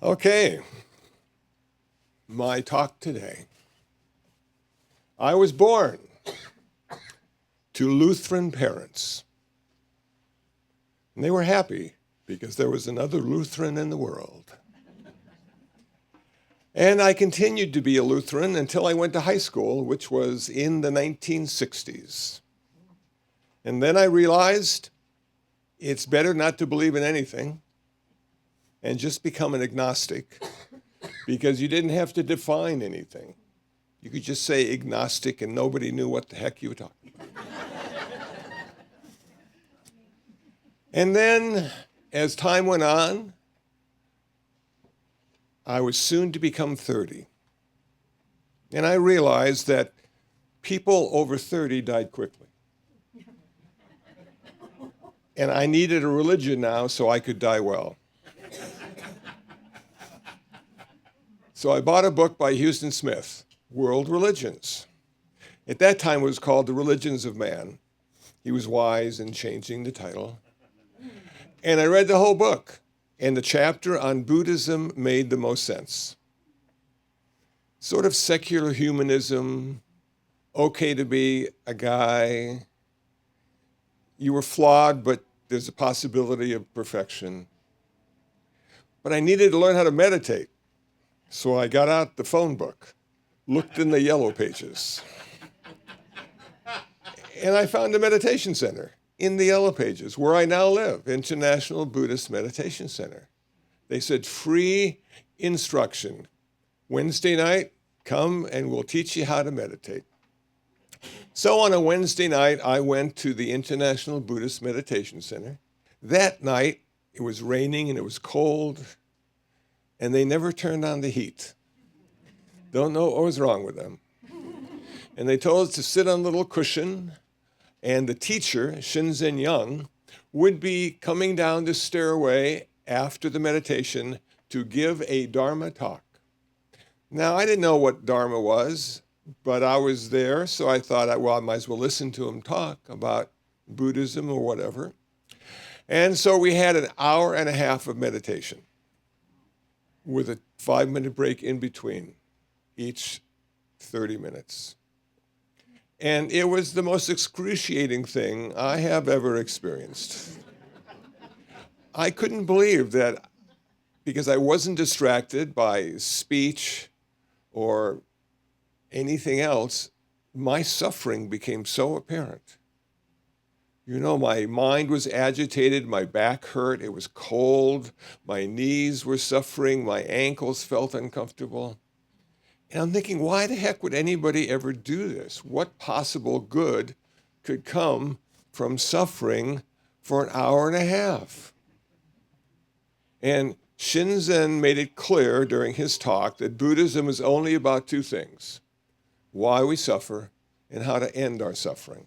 Okay, my talk today. I was born to Lutheran parents, and they were happy because there was another Lutheran in the world. And I continued to be a Lutheran until I went to high school, which was in the 1960s. And then I realized it's better not to believe in anything and just become an agnostic, because you didn't have to define anything. You could just say agnostic and nobody knew what the heck you were talking about. And then, as time went on, I was soon to become 30. And I realized that people over 30 died quickly. And I needed a religion now so I could die well. So I bought a book by Houston Smith, World Religions. At that time, it was called The Religions of Man. He was wise in changing the title. And I read the whole book, and the chapter on Buddhism made the most sense. Sort of secular humanism, okay to be a guy. You were flawed, but there's a possibility of perfection. But I needed to learn how to meditate. So I got out the phone book, looked in the yellow pages, and I found a meditation center in the yellow pages where I now live, International Buddhist Meditation Center. They said, free instruction. Wednesday night, come and we'll teach you how to meditate. So on a Wednesday night, I went to the International Buddhist Meditation Center. That night, it was raining and it was cold, and they never turned on the heat. Don't know what was wrong with them. And they told us to sit on a little cushion, and the teacher, Shinzen Young, would be coming down the stairway after the meditation to give a Dharma talk. Now, I didn't know what Dharma was, but I was there, so I thought, well, I might as well listen to him talk about Buddhism or whatever. And so we had an hour and a half of meditation, with a 5-minute break in between each 30 minutes. And it was the most excruciating thing I have ever experienced. I couldn't believe that, because I wasn't distracted by speech or anything else, my suffering became so apparent. You know, my mind was agitated, my back hurt, it was cold, my knees were suffering, my ankles felt uncomfortable. And I'm thinking, why the heck would anybody ever do this? What possible good could come from suffering for an hour and a half? And Shinzen made it clear during his talk that Buddhism is only about two things: why we suffer and how to end our suffering.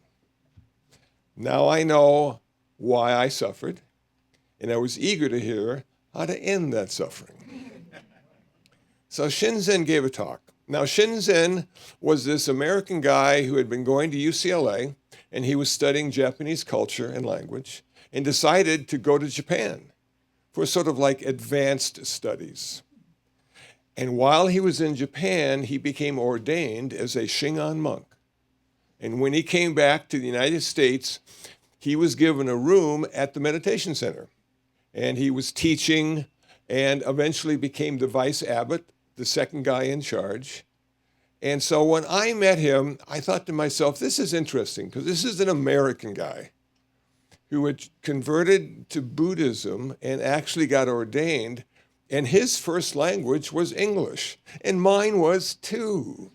Now I know why I suffered, and I was eager to hear how to end that suffering. So Shinzen gave a talk. Now Shinzen was this American guy who had been going to UCLA, and he was studying Japanese culture and language, and decided to go to Japan for sort of like advanced studies. And while he was in Japan, he became ordained as a Shingon monk. And when he came back to the United States, he was given a room at the meditation center. And he was teaching and eventually became the vice abbot, the second guy in charge. And so when I met him, I thought to myself, this is interesting, because this is an American guy who had converted to Buddhism and actually got ordained. And his first language was English, and mine was too.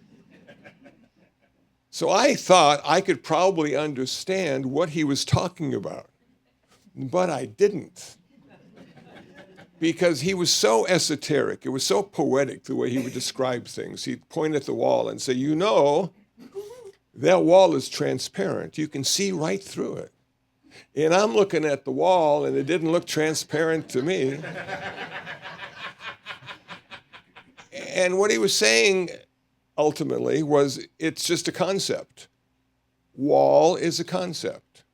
So I thought I could probably understand what he was talking about, but I didn't. Because he was so esoteric, it was so poetic the way he would describe things. He'd point at the wall and say, you know, that wall is transparent. You can see right through it. And I'm looking at the wall, and it didn't look transparent to me. And what he was saying ultimately was, it's just a concept. Wall is a concept.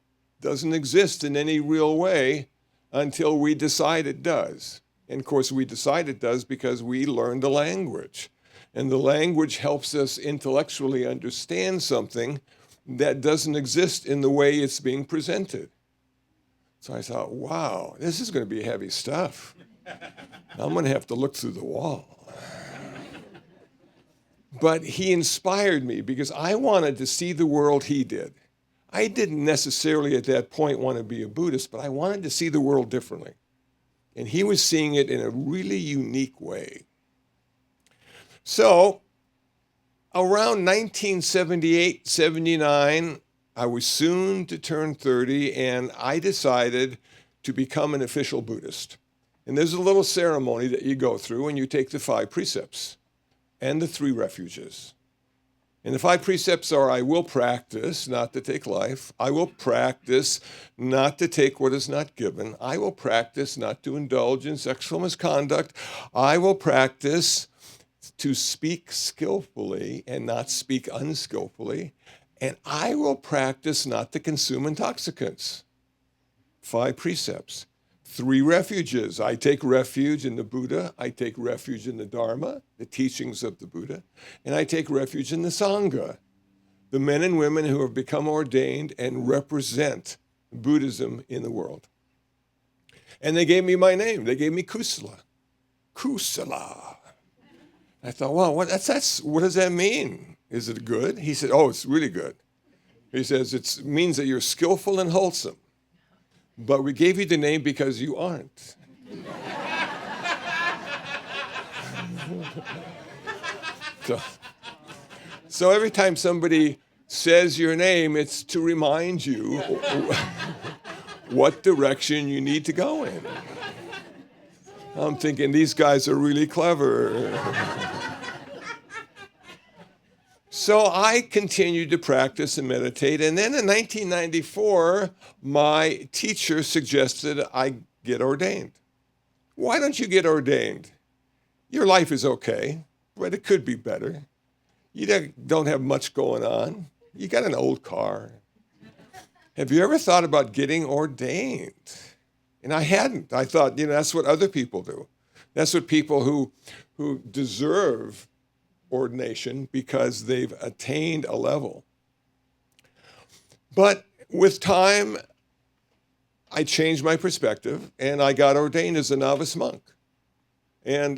Doesn't exist in any real way until we decide it does. And of course, we decide it does because we learned the language. And the language helps us intellectually understand something that doesn't exist in the way it's being presented. So I thought, wow, this is going to be heavy stuff. I'm going to have to look through the wall. But he inspired me because I wanted to see the world he did. I didn't necessarily at that point want to be a Buddhist, but I wanted to see the world differently. And he was seeing it in a really unique way. So around 1978, 79, I was soon to turn 30, and I decided to become an official Buddhist. And there's a little ceremony that you go through, and you take the 5 precepts and the 3 refuges. And the 5 precepts are, I will practice not to take life. I will practice not to take what is not given. I will practice not to indulge in sexual misconduct. I will practice to speak skillfully and not speak unskillfully. And I will practice not to consume intoxicants. 5 precepts. 3 refuges. I take refuge in the Buddha. I take refuge in the Dharma, the teachings of the Buddha. And I take refuge in the Sangha, the men and women who have become ordained and represent Buddhism in the world. And they gave me my name. They gave me Kusula. Kusula. I thought, wow, what does that mean? Is it good? He said, oh, it's really good. He says, it means that you're skillful and wholesome. But we gave you the name because you aren't. So every time somebody says your name, it's to remind you what direction you need to go in. I'm thinking, these guys are really clever. So I continued to practice and meditate. And then in 1994, my teacher suggested I get ordained. Why don't you get ordained? Your life is okay, but it could be better. You don't have much going on. You got an old car. Have you ever thought about getting ordained? And I hadn't. I thought, that's what other people do. That's what people who deserve ordination because they've attained a level. But with time, I changed my perspective and I got ordained as a novice monk. And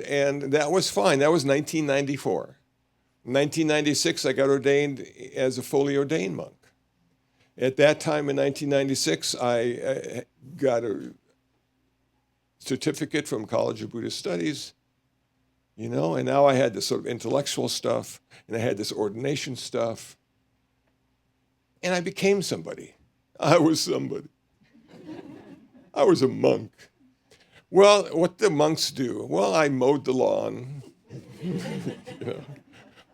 that was fine. That was 1994. In 1996, I got ordained as a fully ordained monk. At that time in 1996, I got a certificate from College of Buddhist Studies, and now I had this sort of intellectual stuff, and I had this ordination stuff, and I became somebody. I was somebody. I was a monk. Well, what do monks do? Well, I mowed the lawn.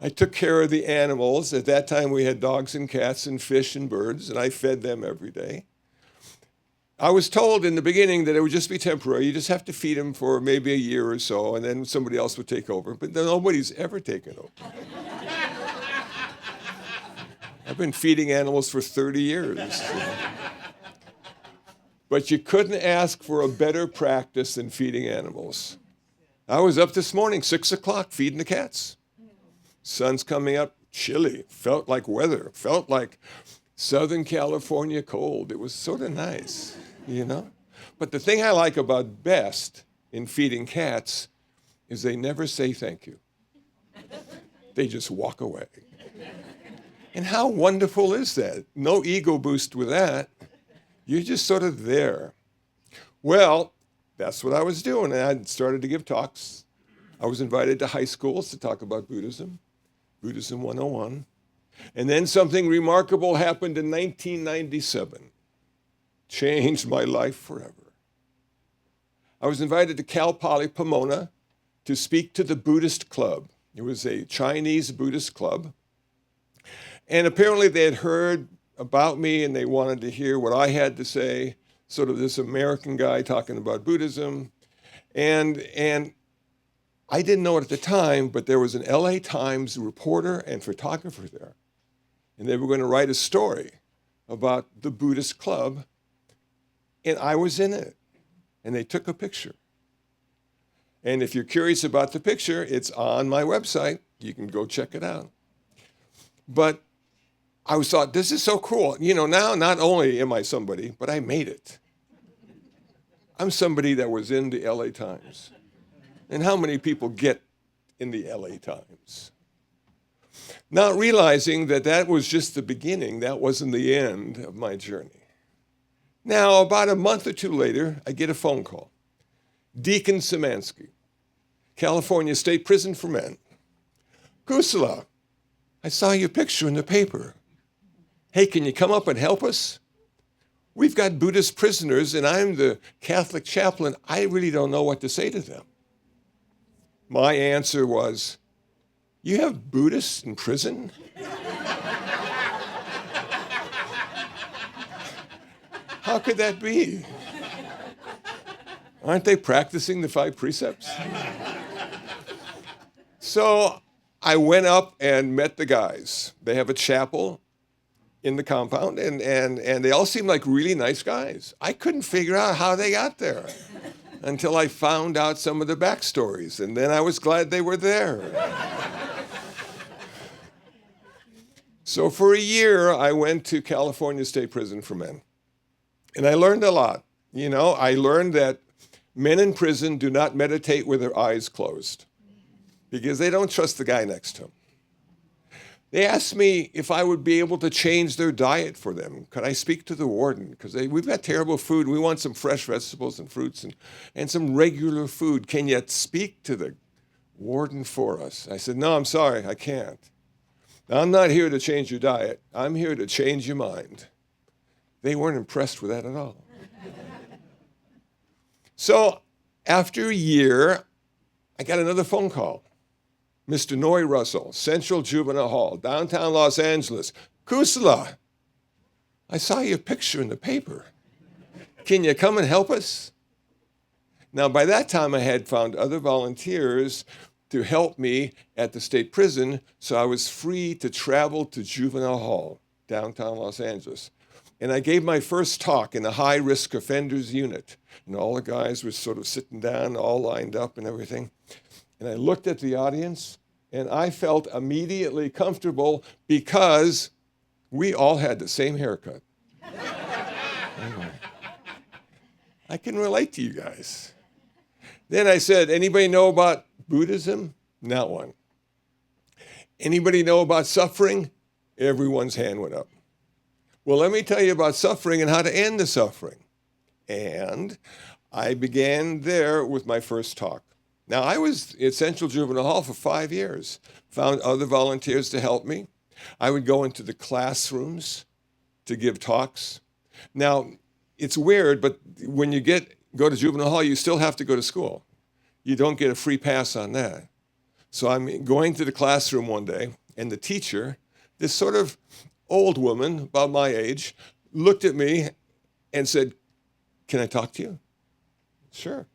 I took care of the animals. At that time, we had dogs and cats and fish and birds, and I fed them every day. I was told in the beginning that it would just be temporary. You just have to feed them for maybe a year or so, and then somebody else would take over. But nobody's ever taken over. I've been feeding animals for 30 years. But you couldn't ask for a better practice than feeding animals. I was up this morning, 6 o'clock, feeding the cats. Sun's coming up, chilly. Felt like weather. Felt like Southern California cold. It was sort of nice. But the thing I like about best in feeding cats is they never say thank you. They just walk away. And how wonderful is that? No ego boost with that. You're just sort of there. Well, that's what I was doing. And I started to give talks. I was invited to high schools to talk about Buddhism, Buddhism 101. And then something remarkable happened in 1997. Changed my life forever. I was invited to Cal Poly Pomona to speak to the Buddhist club. It was a Chinese Buddhist club. And apparently they had heard about me and they wanted to hear what I had to say, sort of this American guy talking about Buddhism. And I didn't know it at the time, but there was an LA Times reporter and photographer there. And they were going to write a story about the Buddhist club. And I was in it. And they took a picture. And if you're curious about the picture, it's on my website. You can go check it out. But I was thought, this is so cool. Now not only am I somebody, but I made it. I'm somebody that was in the LA Times. And how many people get in the LA Times? Not realizing that that was just the beginning. That wasn't the end of my journey. Now, about a month or two later, I get a phone call. Deacon Szymanski, California State Prison for Men. Kusula, I saw your picture in the paper. Hey, can you come up and help us? We've got Buddhist prisoners, and I'm the Catholic chaplain. I really don't know what to say to them. My answer was, you have Buddhists in prison? How could that be? Aren't they practicing the 5 precepts? So I went up and met the guys. They have a chapel in the compound, and they all seemed like really nice guys. I couldn't figure out how they got there until I found out some of the backstories, and then I was glad they were there. So for a year, I went to California State Prison for Men, and I learned a lot. I learned that men in prison do not meditate with their eyes closed because they don't trust the guy next to them. They asked me if I would be able to change their diet for them. Could I speak to the warden? Because we've got terrible food. We want some fresh vegetables and fruits and some regular food. Can you speak to the warden for us? I said, no, I'm sorry, I can't. I'm not here to change your diet. I'm here to change your mind. They weren't impressed with that at all. So after a year, I got another phone call. Mr. Noy Russell, Central Juvenile Hall, downtown Los Angeles. Kusula, I saw your picture in the paper. Can you come and help us? Now, by that time, I had found other volunteers to help me at the state prison, so I was free to travel to Juvenile Hall, downtown Los Angeles. And I gave my first talk in the high-risk offenders unit. And all the guys were sort of sitting down, all lined up and everything. And I looked at the audience, and I felt immediately comfortable because we all had the same haircut. I can relate to you guys. Then I said, anybody know about Buddhism? Not one. Anybody know about suffering? Everyone's hand went up. Well, let me tell you about suffering and how to end the suffering. And I began there with my first talk. Now, I was at Central Juvenile Hall for 5 years, found other volunteers to help me. I would go into the classrooms to give talks. Now, it's weird, but when you go to Juvenile Hall, you still have to go to school. You don't get a free pass on that. So I'm going to the classroom one day, and the teacher, this sort of old woman, about my age, looked at me and said, can I talk to you? Sure.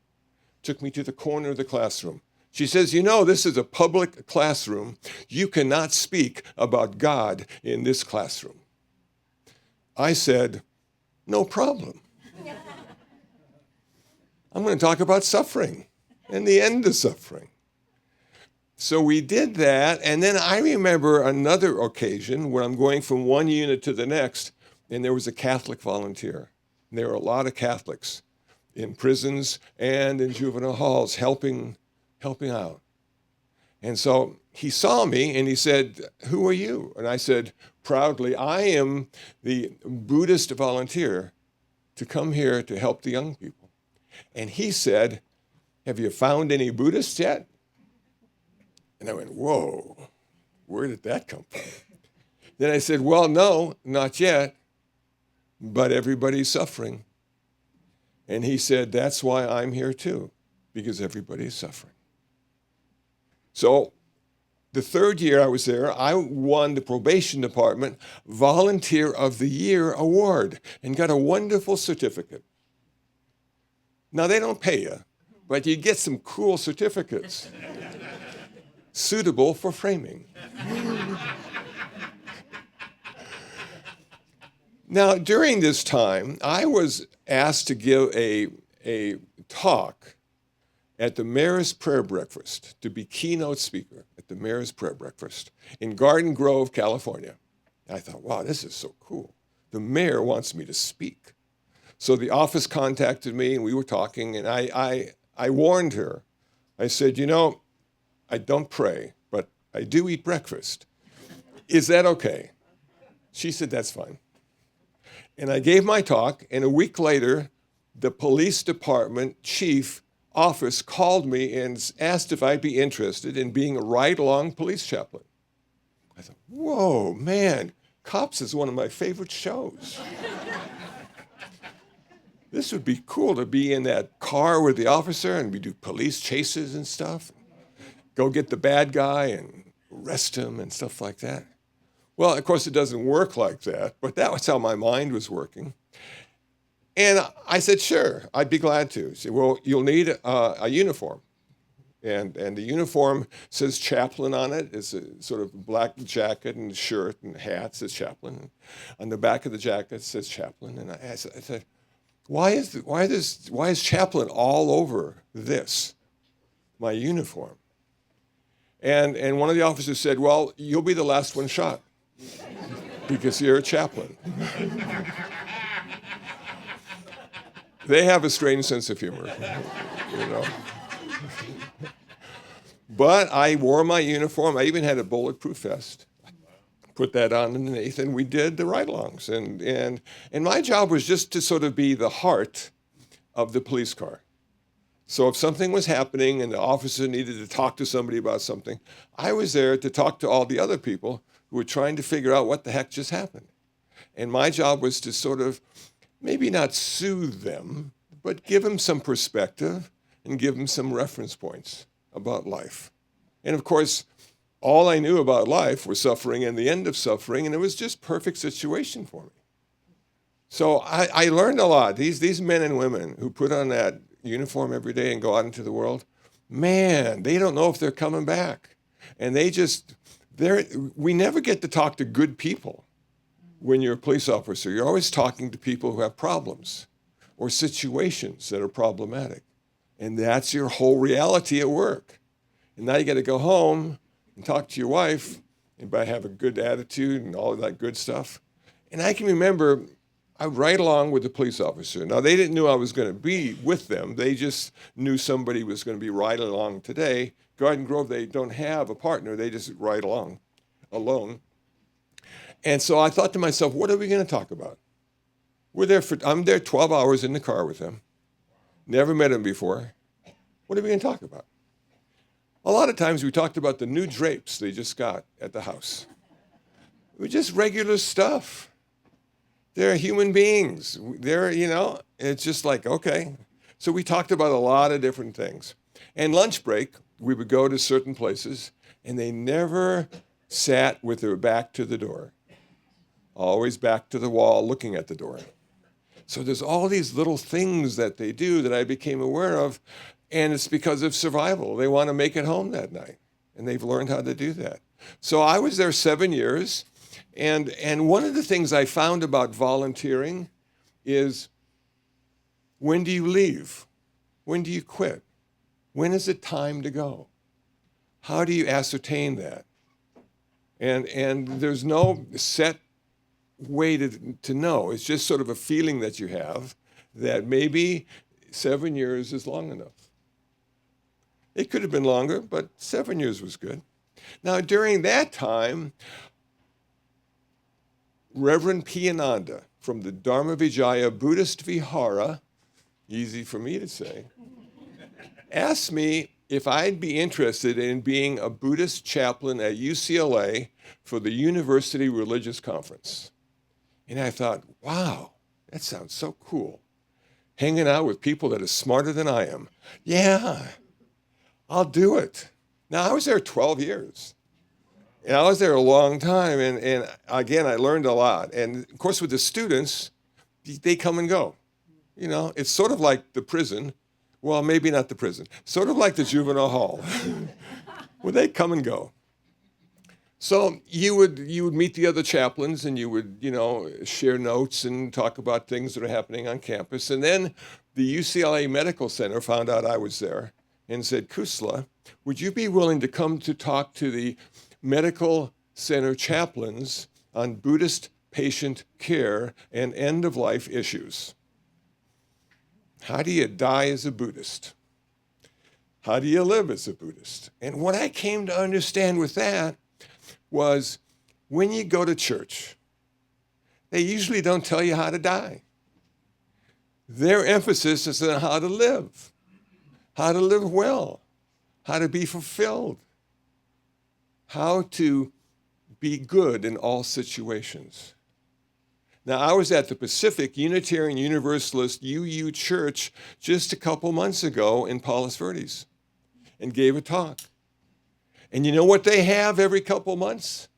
Took me to the corner of the classroom. She says, this is a public classroom. You cannot speak about God in this classroom. I said, no problem. I'm going to talk about suffering and the end of suffering. So we did that, and then I remember another occasion where I'm going from one unit to the next, and there was a Catholic volunteer. And there were a lot of Catholics in prisons and in juvenile halls helping out. And so he saw me and he said, who are you? And I said, proudly, I am the Buddhist volunteer to come here to help the young people. And he said, have you found any Buddhists yet? And I went, whoa, where did that come from? Then I said, well, no, not yet, but everybody's suffering. And he said, that's why I'm here too, because everybody's suffering. So the third year I was there, I won the probation department Volunteer of the Year award and got a wonderful certificate. Now, they don't pay you, but you get some cool certificates suitable for framing. Now, during this time, I was asked to give a talk at the mayor's prayer breakfast to be keynote speaker at the mayor's prayer breakfast in Garden Grove, California. And I thought, wow, this is so cool. The mayor wants me to speak. So the office contacted me and we were talking, and I warned her. I said, you know, I don't pray, but I do eat breakfast. Is that okay? She said, that's fine. And I gave my talk, and a week later, the police department chief office called me and asked if I'd be interested in being a ride-along police chaplain. I thought, whoa, man, Cops is one of my favorite shows. This would be cool to be in that car with the officer and we do police chases and stuff. Go get the bad guy and arrest him and stuff like that. Well, of course, it doesn't work like that, but that was how my mind was working. And I said, sure, I'd be glad to. She said, well, you'll need a uniform. And the uniform says chaplain on it. It's a sort of black jacket and shirt and hat says chaplain. On the back of the jacket says chaplain. And I said, why is chaplain all over this, my uniform? And one of the officers said, well, you'll be the last one shot because you're a chaplain. They have a strange sense of humor, you know. But I wore my uniform. I even had a bulletproof vest. Put that on underneath, and we did the ride-alongs. And my job was just to sort of be the heart of the police car. So if something was happening and the officer needed to talk to somebody about something, I was there to talk to all the other people who were trying to figure out what the heck just happened. And my job was to sort of maybe not soothe them, but give them some perspective and give them some reference points about life. And of course, all I knew about life was suffering and the end of suffering, and it was just perfect situation for me. So I learned a lot. These men and women who put on that uniform every day and go out into the world, man, they don't know if they're coming back. And we never get to talk to good people when you're a police officer. You're always talking to people who have problems or situations that are problematic. And that's your whole reality at work. And now you got to go home and talk to your wife and have a good attitude and all of that good stuff. And I can remember I would ride along with the police officer. Now, they didn't know I was going to be with them. They just knew somebody was going to be riding along today. Garden Grove, they don't have a partner. They just ride along alone. And so I thought to myself, what are we going to talk about? I'm there 12 hours in the car with them. Never met him before. What are we going to talk about? A lot of times we talked about the new drapes they just got at the house. It was just regular stuff. They're human beings. It's just like, okay. So we talked about a lot of different things. And lunch break, we would go to certain places, and they never sat with their back to the door. Always back to the wall, looking at the door. So there's all these little things that they do that I became aware of, and it's because of survival. They want to make it home that night, and they've learned how to do that. So I was there 7 years, and one of the things I found about volunteering is, when do you leave? When do you quit? When is it time to go? How do you ascertain that? And there's no set way to know. It's just sort of a feeling that you have that maybe 7 years is long enough. It could have been longer, but 7 years was good. Now, during that time, Reverend Piyananda from the Dharma Vijaya Buddhist Vihara, easy for me to say, asked me if I'd be interested in being a Buddhist chaplain at UCLA for the University Religious Conference. And I thought, wow, that sounds so cool. Hanging out with people that are smarter than I am. Yeah, I'll do it. Now, I was there 12 years. And I was there a long time. And again, I learned a lot. And of course, with the students, they come and go. You know, it's sort of like the prison. Well, maybe not the prison. Sort of like the juvenile hall. Well, they come and go. So you would meet the other chaplains and you would, share notes and talk about things that are happening on campus. And then the UCLA Medical Center found out I was there. and said, Kusula, would you be willing to come to talk to the medical center chaplains on Buddhist patient care and end-of-life issues? How do you die as a Buddhist? How do you live as a Buddhist? And what I came to understand with that was when you go to church, they usually don't tell you how to die. Their emphasis is on how to live well, how to be fulfilled, how to be good in all situations. Now, I was at the Pacific Unitarian Universalist UU Church just a couple months ago in Palos Verdes and gave a talk. And you know what they have every couple months?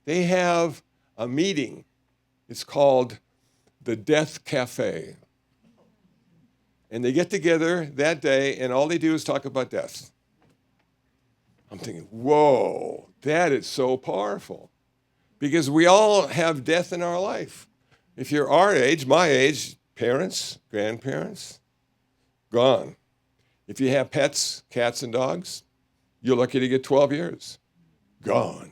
They have a meeting. It's called the Death Cafe. And they get together that day, and all they do is talk about death. I'm thinking, whoa, that is so powerful. Because we all have death in our life. If you're our age, my age, parents, grandparents, gone. If you have pets, cats and dogs, you're lucky to get 12 years. Gone.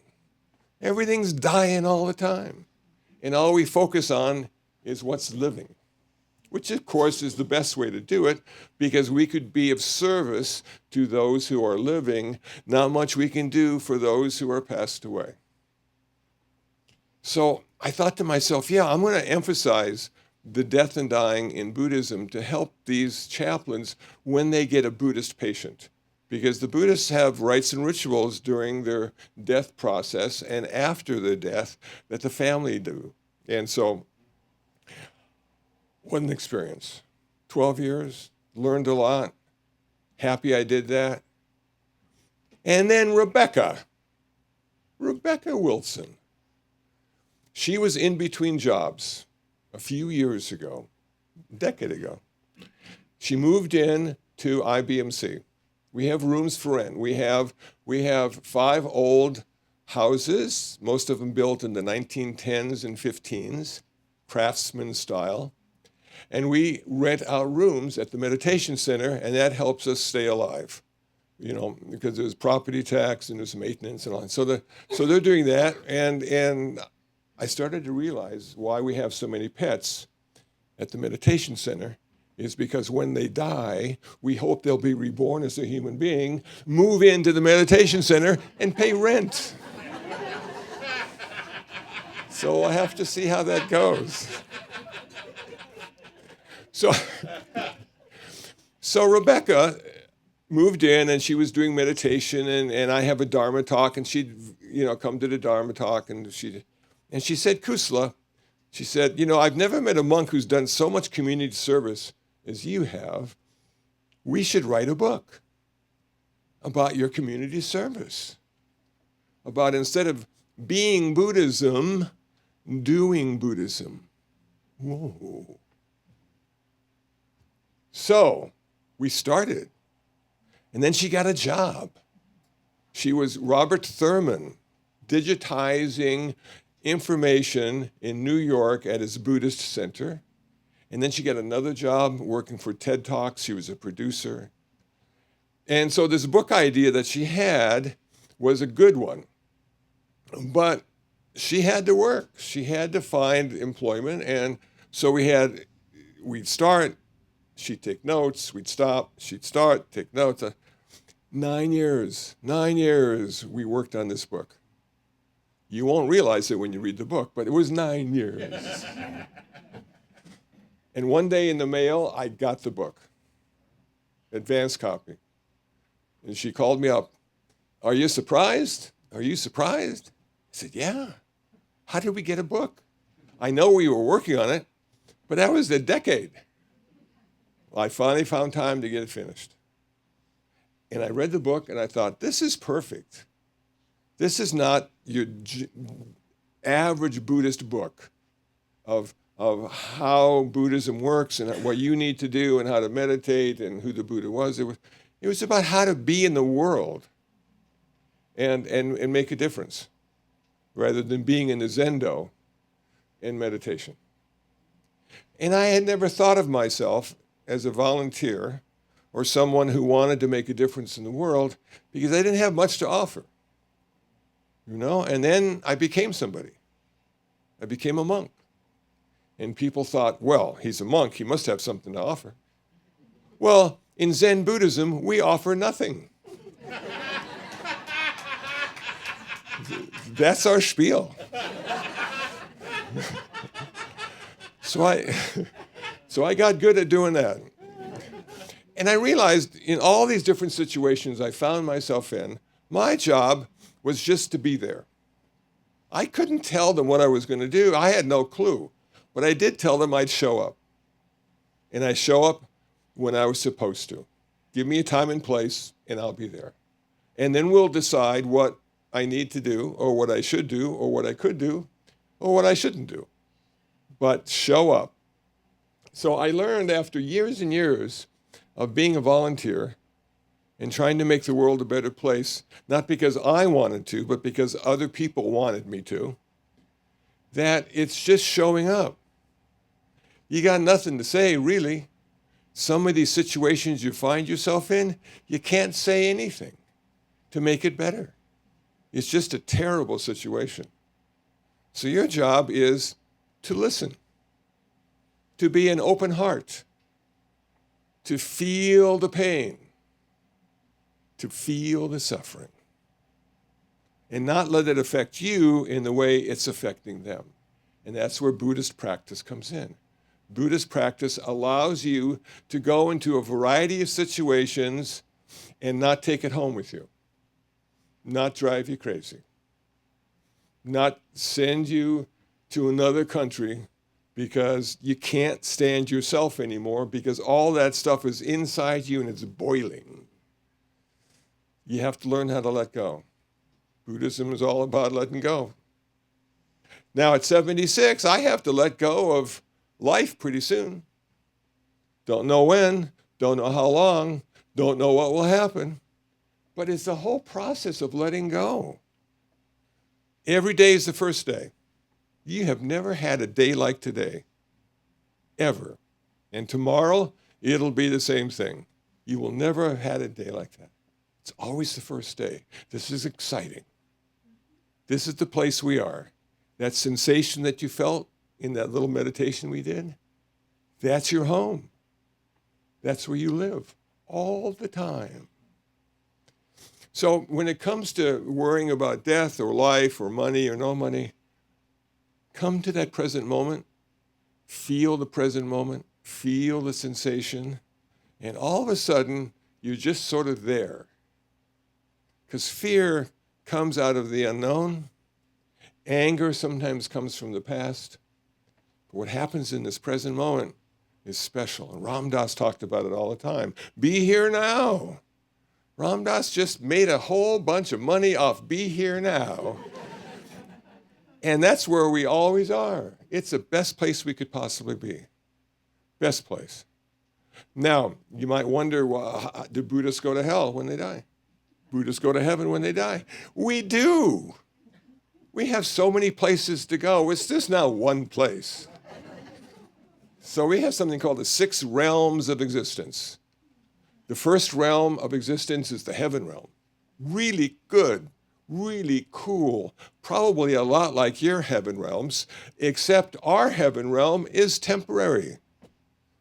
Everything's dying all the time. And all we focus on is what's living, which of course is the best way to do it because we could be of service to those who are living. Not much we can do for those who are passed away. So I thought to myself, yeah, I'm going to emphasize the death and dying in Buddhism to help these chaplains when they get a Buddhist patient. Because the Buddhists have rites and rituals during their death process and after their death that the family do. And so, what an experience. 12 years, learned a lot, happy I did that. And then Rebecca Wilson. She was in between jobs a few years ago, a decade ago. She moved in to IBMC. We have rooms for rent. We have 5 old houses, most of them built in the 1910s and 15s, craftsman style. And we rent out rooms at the meditation center, and that helps us stay alive, because there's property tax and there's maintenance and all that. So they're doing that, and I started to realize why we have so many pets at the meditation center is because when they die, we hope they'll be reborn as a human being, move into the meditation center, and pay rent. So I have to see how that goes. So Rebecca moved in, and she was doing meditation, and I have a Dharma talk, and she'd come to the Dharma talk, and she said, Kusula, she said, I've never met a monk who's done so much community service as you have. We should write a book about your community service, about instead of being Buddhism, doing Buddhism. Whoa. So we started, and then she got a job. She was Robert Thurman, digitizing information in New York at his Buddhist center. And then she got another job working for TED Talks. She was a producer. And so this book idea that she had was a good one. But she had to work. She had to find employment. And so we'd start, she'd take notes, we'd stop, she'd start, take notes. 9 years we worked on this book. You won't realize it when you read the book, but it was 9 years. And one day in the mail, I got the book, advance copy. And she called me up. Are you surprised? Are you surprised? I said, yeah. How did we get a book? I know we were working on it, but that was a decade. Well, I finally found time to get it finished. And I read the book, and I thought, this is perfect. This is not your average Buddhist book of how Buddhism works and what you need to do and how to meditate and who the Buddha was. It was about how to be in the world and make a difference rather than being in the zendo in meditation. And I had never thought of myself as a volunteer or someone who wanted to make a difference in the world because I didn't have much to offer. And then I became somebody. I became a monk. And people thought, well, he's a monk, he must have something to offer. Well, in Zen Buddhism, we offer nothing. That's our spiel. So I got good at doing that. And I realized in all these different situations I found myself in, my job was just to be there. I couldn't tell them what I was going to do. I had no clue. But I did tell them I'd show up. And I show up when I was supposed to. Give me a time and place, and I'll be there. And then we'll decide what I need to do, or what I should do, or what I could do, or what I shouldn't do. But show up. So I learned after years and years of being a volunteer and trying to make the world a better place, not because I wanted to, but because other people wanted me to, that it's just showing up. You got nothing to say, really. Some of these situations you find yourself in, you can't say anything to make it better. It's just a terrible situation. So your job is to listen, to be an open heart, to feel the pain, to feel the suffering, and not let it affect you in the way it's affecting them. And that's where Buddhist practice comes in. Buddhist practice allows you to go into a variety of situations and not take it home with you, not drive you crazy, not send you to another country because you can't stand yourself anymore because all that stuff is inside you and it's boiling. You have to learn how to let go. Buddhism is all about letting go. Now at 76, I have to let go of life pretty soon. Don't know when, don't know how long, don't know what will happen, but it's the whole process of letting go. Every day is the first day. You have never had a day like today, ever. And tomorrow, it'll be the same thing. You will never have had a day like that. It's always the first day. This is exciting. This is the place we are. That sensation that you felt in that little meditation we did, that's your home. That's where you live all the time. So when it comes to worrying about death or life or money or no money, come to that present moment, feel the present moment, feel the sensation, and all of a sudden, you're just sort of there. Because fear comes out of the unknown. Anger sometimes comes from the past. But what happens in this present moment is special. And Ram Dass talked about it all the time. Be here now. Ram Dass just made a whole bunch of money off be here now. And that's where we always are. It's the best place we could possibly be. Best place. Now, you might wonder, well, do Buddhists go to hell when they die? Buddhists go to heaven when they die? We do. We have so many places to go. It's just not one place. So we have something called the 6 realms of existence. The first realm of existence is the heaven realm. Really good, really cool, probably a lot like your heaven realms, except our heaven realm is temporary.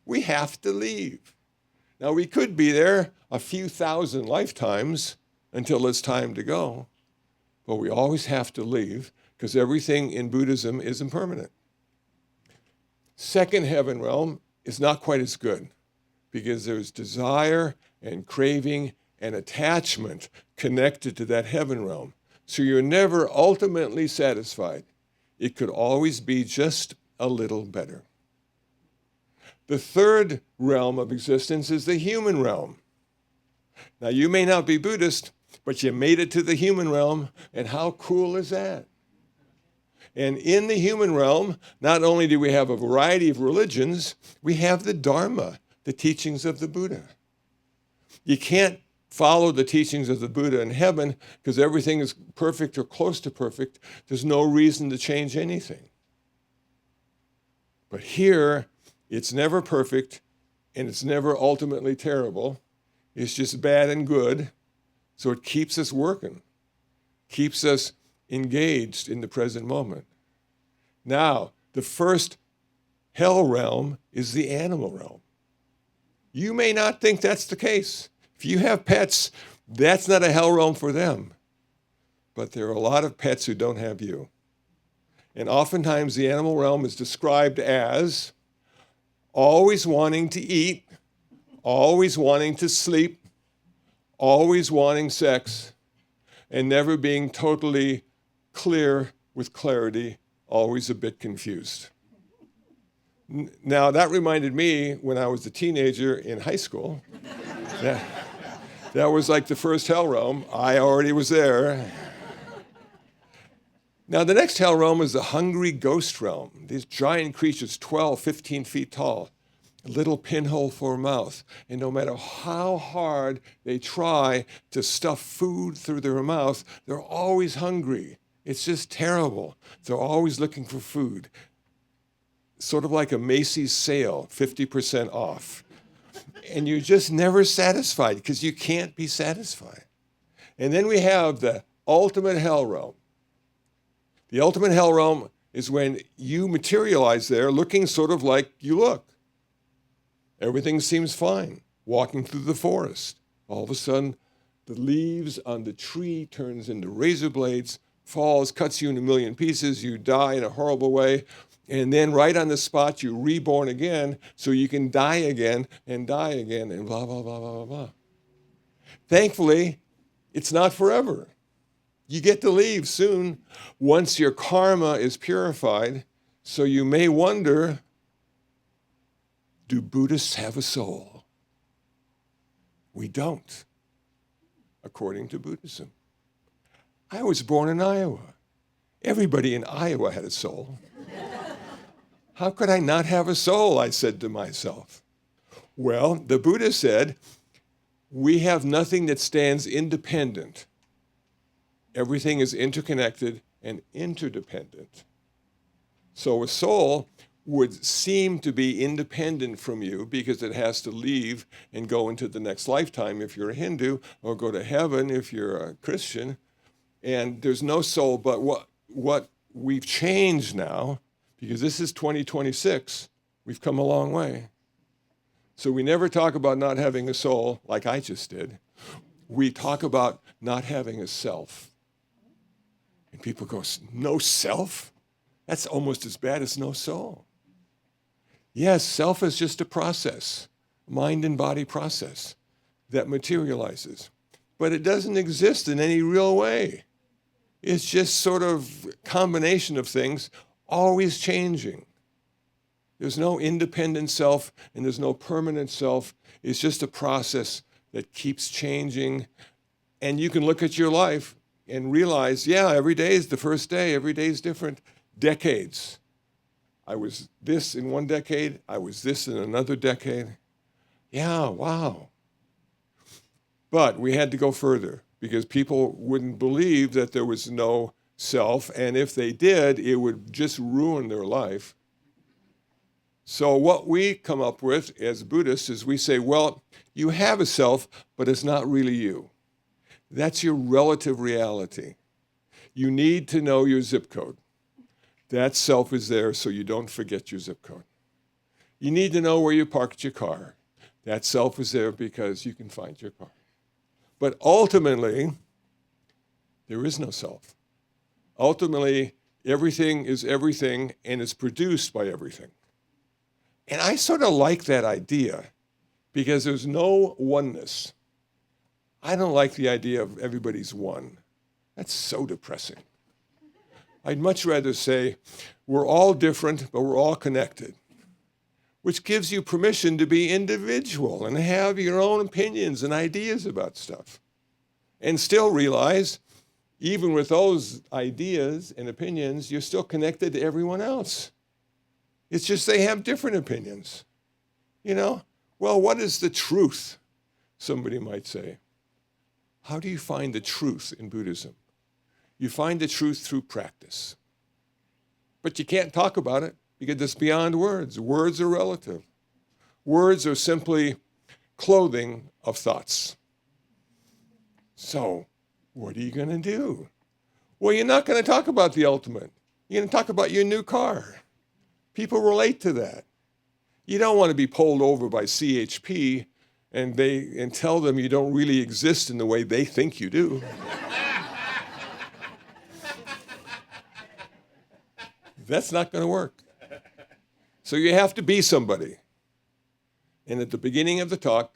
We have to leave. Now, we could be there a few thousand lifetimes until it's time to go, but we always have to leave because everything in Buddhism is impermanent. Second heaven realm is not quite as good because there's desire and craving and attachment connected to that heaven realm. So you're never ultimately satisfied. It could always be just a little better. The third realm of existence is the human realm. Now, you may not be Buddhist, but you made it to the human realm, and how cool is that? And in the human realm, not only do we have a variety of religions, we have the Dharma, the teachings of the Buddha. You can't follow the teachings of the Buddha in heaven because everything is perfect or close to perfect. There's no reason to change anything. But here, it's never perfect and it's never ultimately terrible. It's just bad and good. So it keeps us working, keeps us engaged in the present moment. Now, the first hell realm is the animal realm. You may not think that's the case. If you have pets, that's not a hell realm for them. But there are a lot of pets who don't have you. And oftentimes the animal realm is described as always wanting to eat, always wanting to sleep, always wanting sex, and never being totally clear with clarity, always a bit confused. Now, that reminded me when I was a teenager in high school. That was like the first hell realm. I already was there. Now, the next hell realm is the hungry ghost realm. These giant creatures, 12, 15 feet tall, a little pinhole for a mouth. And no matter how hard they try to stuff food through their mouth, they're always hungry. It's just terrible. They're always looking for food. Sort of like a Macy's sale, 50% off. And you're just never satisfied because you can't be satisfied. And then we have the ultimate hell realm. The ultimate hell realm is when you materialize there looking sort of like you look. Everything seems fine. Walking through the forest. All of a sudden, the leaves on the tree turns into razor blades, falls, cuts you in a million pieces, you die in a horrible way, and then right on the spot, you're reborn again so you can die again, and blah, blah, blah, blah, blah, blah. Thankfully, it's not forever. You get to leave soon once your karma is purified. So you may wonder, do Buddhists have a soul? We don't, according to Buddhism. I was born in Iowa. Everybody in Iowa had a soul. How could I not have a soul, I said to myself. Well, the Buddha said, we have nothing that stands independent. Everything is interconnected and interdependent. So a soul would seem to be independent from you because it has to leave and go into the next lifetime if you're a Hindu, or go to heaven if you're a Christian. And there's no soul, but what we've changed now, because this is 2026, we've come a long way. So we never talk about not having a soul like I just did. We talk about not having a self. And people go, no self? That's almost as bad as no soul. Yes, self is just a process, mind and body process that materializes. But it doesn't exist in any real way. It's just sort of a combination of things, always changing. There's no independent self and there's no permanent self. It's just a process that keeps changing. And you can look at your life and realize, yeah, every day is the first day. Every day is different. Decades. I was this in one decade. I was this in another decade. Yeah, wow. But we had to go further because people wouldn't believe that there was no self. And if they did, it would just ruin their life. So what we come up with as Buddhists is we say, well, you have a self, but it's not really you. That's your relative reality. You need to know your zip code. That self is there so you don't forget your zip code. You need to know where you parked your car. That self is there because you can find your car. But ultimately, there is no self. Ultimately, everything is everything and is produced by everything. And I sort of like that idea because there's no oneness. I don't like the idea of everybody's one. That's so depressing. I'd much rather say we're all different, but we're all connected, which gives you permission to be individual and have your own opinions and ideas about stuff. And still realize, even with those ideas and opinions, you're still connected to everyone else. It's just they have different opinions. You know? Well, what is the truth? Somebody might say. How do you find the truth in Buddhism? You find the truth through practice. But you can't talk about it because it's beyond words. Words are relative. Words are simply clothing of thoughts. So, what are you going to do? Well, you're not going to talk about the ultimate. You're going to talk about your new car. People relate to that. You don't want to be pulled over by CHP and tell them you don't really exist in the way they think you do. That's not going to work. So you have to be somebody. And at the beginning of the talk,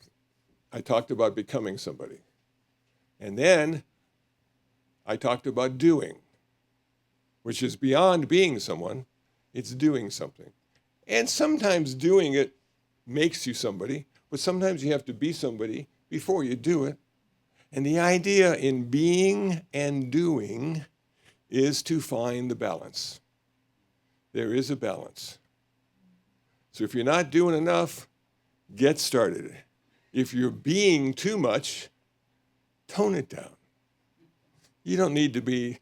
I talked about becoming somebody. And then I talked about doing, which is beyond being someone, it's doing something. And sometimes doing it makes you somebody, but sometimes you have to be somebody before you do it. And the idea in being and doing is to find the balance. There is a balance. So if you're not doing enough, get started. If you're being too much, tone it down. You don't need to be,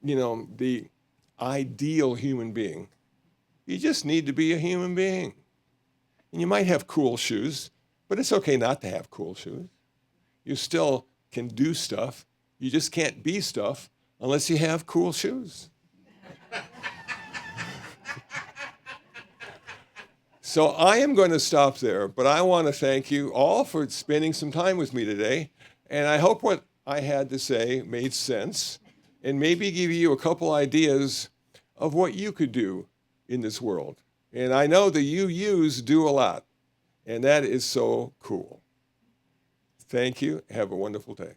the ideal human being. You just need to be a human being. And you might have cool shoes, but it's okay not to have cool shoes. You still can do stuff. You just can't be stuff unless you have cool shoes. So I am going to stop there, but I want to thank you all for spending some time with me today. And I hope what I had to say made sense and maybe give you a couple ideas of what you could do in this world. And I know the UUs do a lot, and that is so cool. Thank you. Have a wonderful day.